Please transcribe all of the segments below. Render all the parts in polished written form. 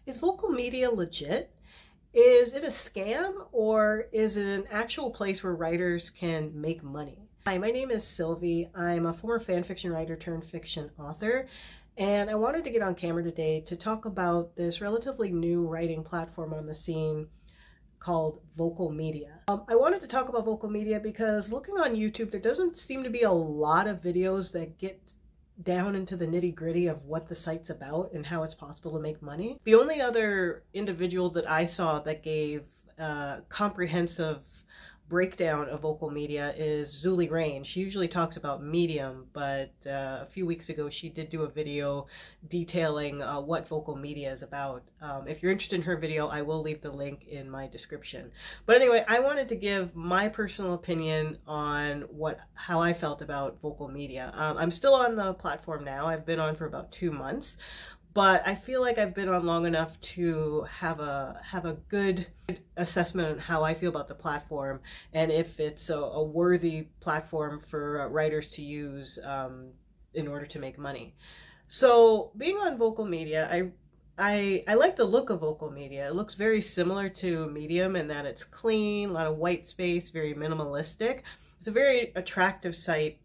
Is vocal media legit? Is it a scam, or is it an actual place where writers can make money? Hi, my name is Sylvie. I'm a former fanfiction writer turned fiction author, and I wanted to get on camera today to talk about this relatively new writing platform on the scene called vocalmedia. I wanted to talk about vocalmedia because looking on YouTube, there doesn't seem to be a lot of videos that get down into the nitty-gritty of what the site's about and how it's possible to make money. The only other individual that I saw that gave a comprehensive breakdown of vocalmedia is Sylvie Soul. She usually talks about Medium, but a few weeks ago she did do a video detailing what vocalmedia is about. If you're interested in her video, I will leave the link in my description. But anyway, I wanted to give my personal opinion on how I felt about vocalmedia. I'm still on the platform now. I've been on for about 2 months, but I feel like I've been on long enough to have a good assessment on how I feel about the platform and if it's a worthy platform for writers to use in order to make money. So being on vocalmedia, I like the look of vocalmedia. It looks very similar to Medium in that it's clean, a lot of white space, very minimalistic. It's a very attractive site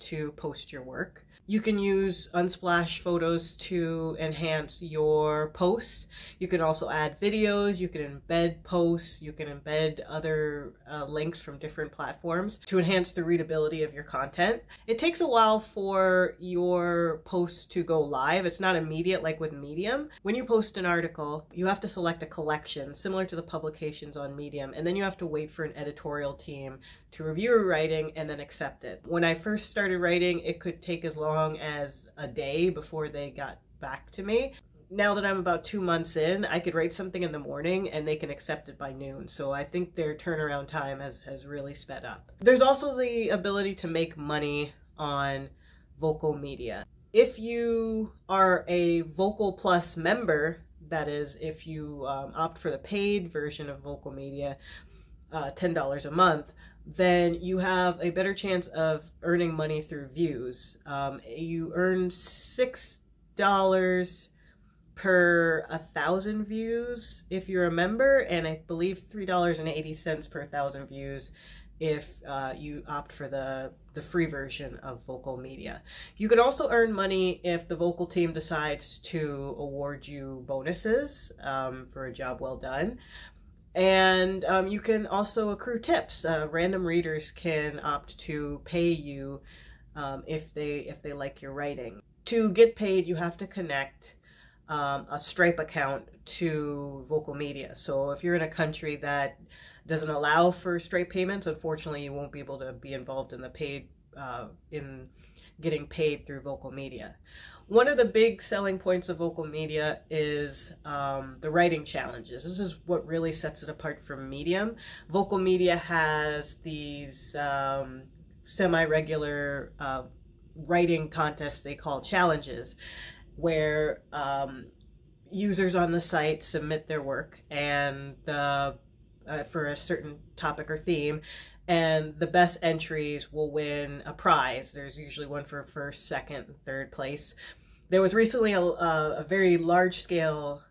to post your work. You can use Unsplash photos to enhance your posts. You can also add videos, you can embed posts, you can embed other links from different platforms to enhance the readability of your content. It takes a while for your posts to go live. It's not immediate like with Medium. When you post an article, you have to select a collection similar to the publications on Medium, and then you have to wait for an editorial team to review your writing and then accept it. When I first started writing, it could take as long as a day before they got back to me. Now that I'm about 2 months in, I could write something in the morning and they can accept it by noon. So I think their turnaround time has really sped up. There's also the ability to make money on vocalmedia. If you are a Vocal Plus member, that is, if you opt for the paid version of vocalmedia, $10 a month, then you have a better chance of earning money through views. You earn $6 per 1,000 views if you're a member, and I believe $3.80 per 1,000 views if you opt for the free version of vocalmedia. You can also earn money if the vocal team decides to award you bonuses for a job well done. And you can also accrue tips. Random readers can opt to pay you if they like your writing. To get paid, you have to connect a Stripe account to vocalmedia. So if you're in a country that doesn't allow for Stripe payments, unfortunately, you won't be able to be involved in the in getting paid through vocalmedia. One of the big selling points of vocalmedia is the writing challenges. This is what really sets it apart from Medium. Vocalmedia has these semi-regular writing contests they call challenges, where users on the site submit their work and for a certain topic or theme, and the best entries will win a prize. There's usually one for first, second, and third place. There was recently a very large-scale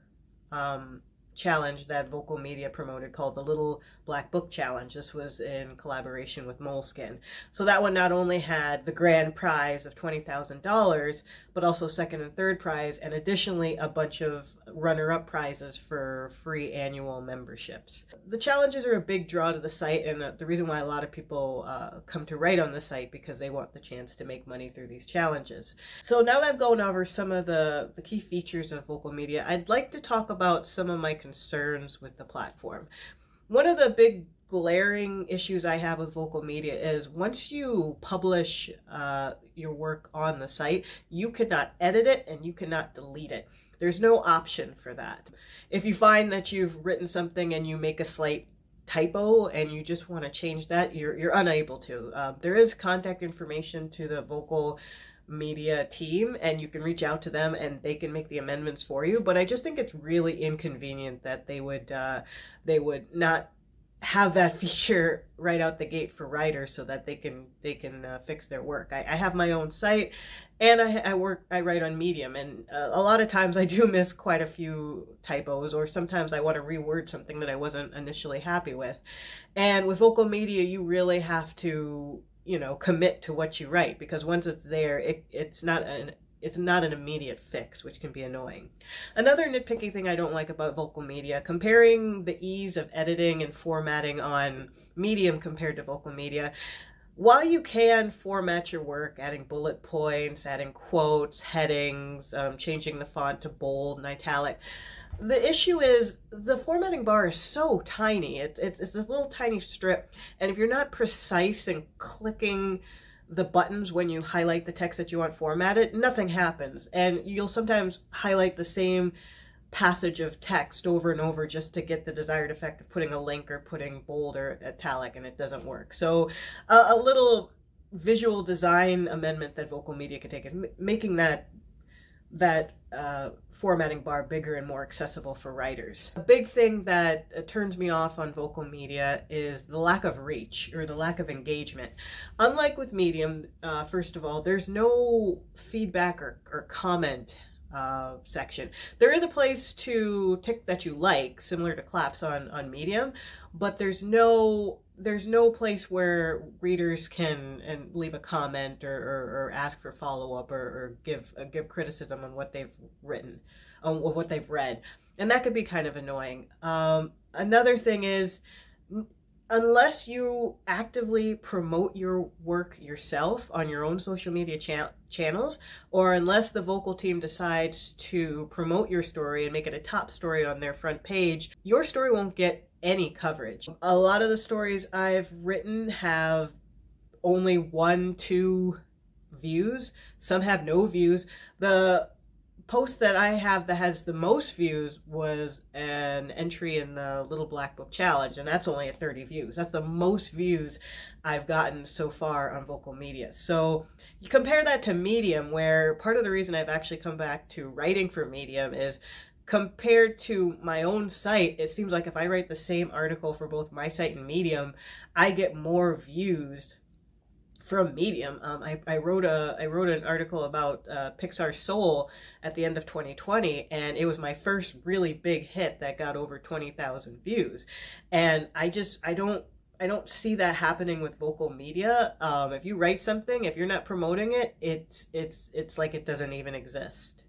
challenge that vocalmedia promoted called the Little Black Book Challenge. This was in collaboration with Moleskine. So that one not only had the grand prize of $20,000, but also second and third prize, and additionally a bunch of runner-up prizes for free annual memberships. The challenges are a big draw to the site, and the reason why a lot of people come to write on the site, because they want the chance to make money through these challenges. So now that I've gone over some of the key features of vocalmedia, I'd like to talk about some of my concerns with the platform. One of the big glaring issues I have with vocalmedia is once you publish your work on the site, you cannot edit it and you cannot delete it. There's no option for that. If you find that you've written something and you make a slight typo and you just want to change that, you're unable to. There is contact information to the vocal media team, and you can reach out to them and they can make the amendments for you, but I just think it's really inconvenient that they would not have that feature right out the gate for writers so that they can fix their work. I have my own site, and I write on Medium, and a lot of times I do miss quite a few typos, or sometimes I want to reword something that I wasn't initially happy with. And with vocalmedia, you really have to, you know, commit to what you write, because once it's there, it's not an immediate fix, which can be annoying. Another nitpicky thing I don't like about vocalmedia, comparing the ease of editing and formatting on Medium compared to vocalmedia. While you can format your work, adding bullet points, adding quotes, headings, changing the font to bold and italic, the issue is the formatting bar is so tiny. It's this little tiny strip, and if you're not precise in clicking the buttons when you highlight the text that you want formatted, nothing happens. And you'll sometimes highlight the same passage of text over and over just to get the desired effect of putting a link or putting bold or italic, and it doesn't work. So a little visual design amendment that vocalmedia can take is making that formatting bar bigger and more accessible for writers. A big thing that turns me off on vocalmedia is the lack of reach, or the lack of engagement. Unlike with Medium, first of all, there's no feedback or comment section. There is a place to tick that you like, similar to claps on Medium, but there's no place where readers can leave a comment or ask for follow-up or give criticism on what they've written, on what they've read, and that could be kind of annoying. Another thing is, unless you actively promote your work yourself on your own social media channels, or unless the vocal team decides to promote your story and make it a top story on their front page, your story won't get any coverage. A lot of the stories I've written have only 1-2 views. Some have no views. The post that I have that has the most views was an entry in the Little Black Book Challenge, and that's only at 30 views. That's the most views I've gotten so far on vocalmedia. So you compare that to Medium, where part of the reason I've actually come back to writing for Medium is, compared to my own site, it seems like if I write the same article for both my site and Medium, I get more views from Medium. I wrote an article about Pixar's Soul at the end of 2020, and it was my first really big hit that got over 20,000 views. And I don't see that happening with vocalmedia. If you write something, if you're not promoting it, it's like it doesn't even exist.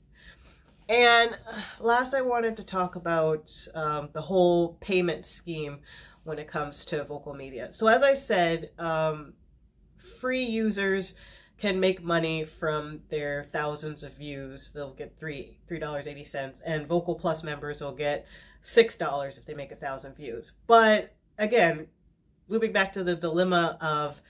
And last, I wanted to talk about the whole payment scheme when it comes to vocalmedia. So as I said, free users can make money from their thousands of views. They'll get $3.80, and Vocal Plus members will get $6 if they make 1,000 views. But again, looping back to the dilemma of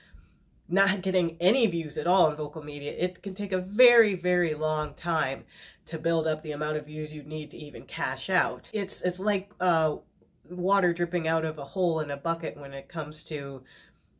not getting any views at all in vocalmedia, it can take a very, very long time to build up the amount of views you need to even cash out. It's like water dripping out of a hole in a bucket when it comes to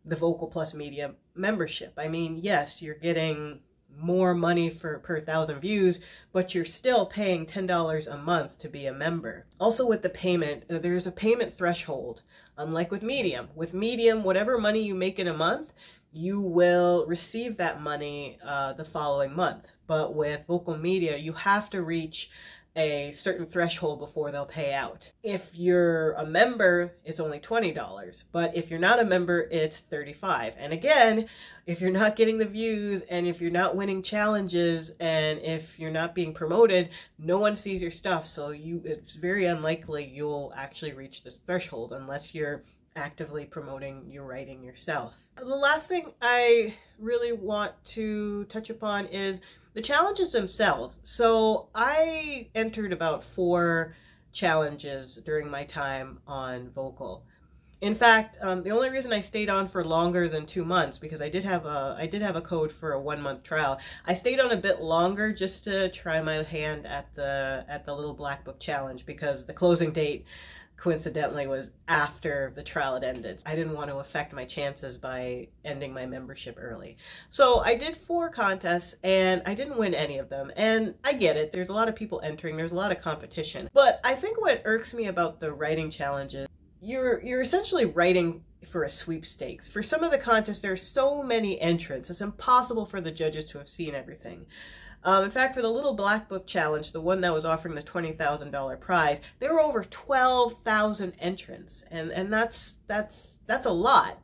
the Vocal Plus Media membership. I mean, yes, you're getting more money per 1,000 views, but you're still paying $10 a month to be a member. Also with the payment, there's a payment threshold, unlike with Medium. With Medium, whatever money you make in a month, you will receive that money the following month. But with vocalmedia, you have to reach a certain threshold before they'll pay out. If you're a member, it's only $20, but if you're not a member, it's $35. And again, if you're not getting the views, and if you're not winning challenges, and if you're not being promoted, no one sees your stuff, so it's very unlikely you'll actually reach this threshold unless you're actively promoting your writing yourself. The last thing I really want to touch upon is the challenges themselves. So I entered about 4 challenges during my time on Vocal. In fact, the only reason I stayed on for longer than 2 months, because I did have a code for a 1-month trial. I stayed on a bit longer just to try my hand at the Little Black Book Challenge, because the closing date coincidentally was after the trial had ended. I didn't want to affect my chances by ending my membership early. So I did 4 contests and I didn't win any of them. And I get it, there's a lot of people entering, there's a lot of competition. But I think what irks me about the writing challenges, you're essentially writing for a sweepstakes. For some of the contests, there are so many entrants, it's impossible for the judges to have seen everything. In fact, for the Little Black Book Challenge, the one that was offering the $20,000 prize, there were over 12,000 entrants, and that's a lot.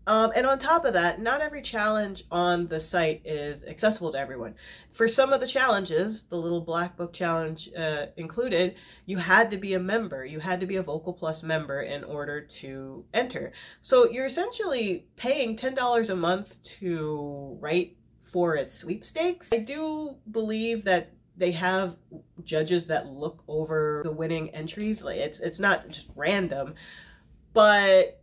And on top of that, not every challenge on the site is accessible to everyone. For some of the challenges, the Little Black Book Challenge included, you had to be a member. You had to be a Vocal Plus member in order to enter. So you're essentially paying $10 a month to write for a sweepstakes. I do believe that they have judges that look over the winning entries. Like it's not just random, but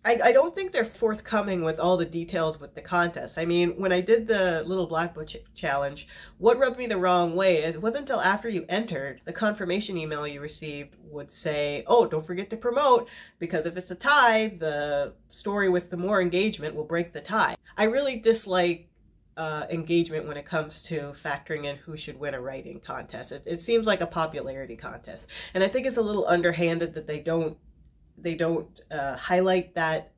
I don't think they're forthcoming with all the details with the contest. I mean, when I did the Little Black Book Challenge, what rubbed me the wrong way is it wasn't until after you entered, the confirmation email you received would say, oh, don't forget to promote, because if it's a tie, the story with the more engagement will break the tie. I really dislike engagement when it comes to factoring in who should win a writing contest. It seems like a popularity contest. And I think it's a little underhanded that they don't highlight that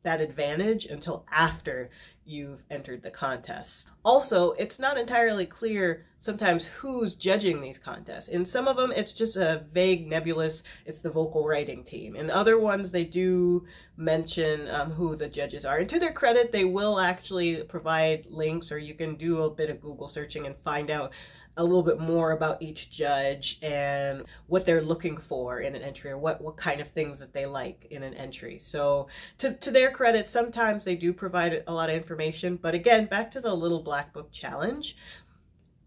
advantage until after you've entered the contest. Also, it's not entirely clear sometimes who's judging these contests. In some of them, it's just a vague, nebulous, it's the vocal writing team. In other ones, they do mention who the judges are. And to their credit, they will actually provide links, or you can do a bit of Google searching and find out a little bit more about each judge and what they're looking for in an entry, or what kind of things that they like in an entry. So to their credit, sometimes they do provide a lot of information. But again, back to the Little Black Book Challenge,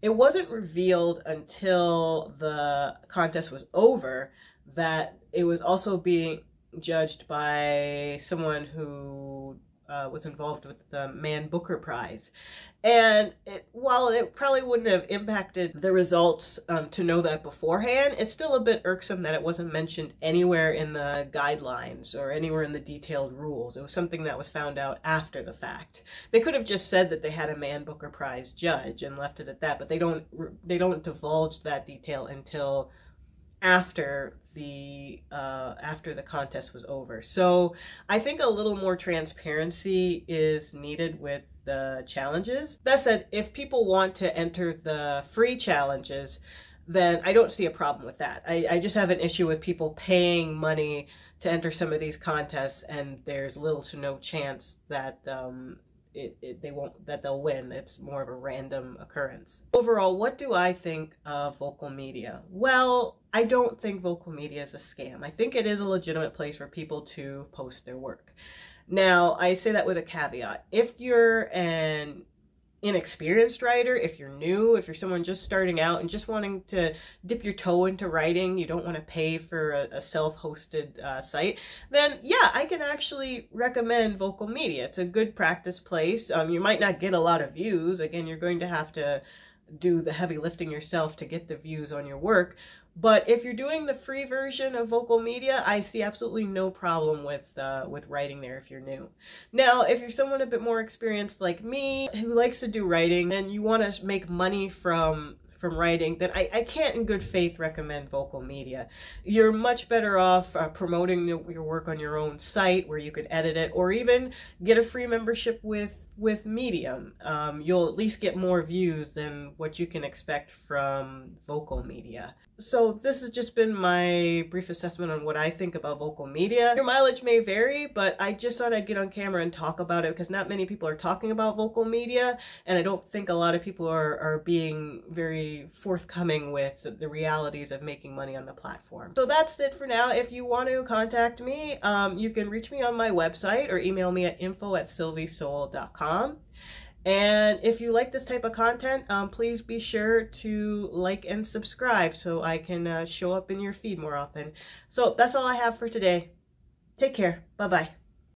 it wasn't revealed until the contest was over that it was also being judged by someone who was involved with the Man Booker Prize. And while it probably wouldn't have impacted the results to know that beforehand, it's still a bit irksome that it wasn't mentioned anywhere in the guidelines or anywhere in the detailed rules. It was something that was found out after the fact. They could have just said that they had a Man Booker Prize judge and left it at that, but they don't divulge that detail until after the contest was over. So I think a little more transparency is needed with the challenges. That said, if people want to enter the free challenges, then I don't see a problem with that. I just have an issue with people paying money to enter some of these contests, and there's little to no chance that they'll win. It's more of a random occurrence. Overall, what do I think of vocalmedia? Well, I don't think vocalmedia is a scam. I think it is a legitimate place for people to post their work. Now, I say that with a caveat. If you're an inexperienced writer, if you're new, if you're someone just starting out and just wanting to dip your toe into writing, you don't want to pay for a self-hosted site, then yeah, I can actually recommend vocalmedia. It's a good practice place. You might not get a lot of views. Again, you're going to have to do the heavy lifting yourself to get the views on your work. But if you're doing the free version of vocalmedia, I see absolutely no problem with writing there if you're new. Now, if you're someone a bit more experienced like me, who likes to do writing, and you want to make money from writing, then I can't in good faith recommend vocalmedia. You're much better off promoting your work on your own site where you could edit it, or even get a free membership with Medium. You'll at least get more views than what you can expect from vocalmedia. So this has just been my brief assessment on what I think about vocalmedia. Your mileage may vary, but I just thought I'd get on camera and talk about it because not many people are talking about vocalmedia, and I don't think a lot of people are being very forthcoming with the realities of making money on the platform. So that's it for now. If you want to contact me, you can reach me on my website or email me at info@sylviesoul.com. And if you like this type of content, please be sure to like and subscribe so I can show up in your feed more often. So that's all I have for today. Take care. Bye-bye.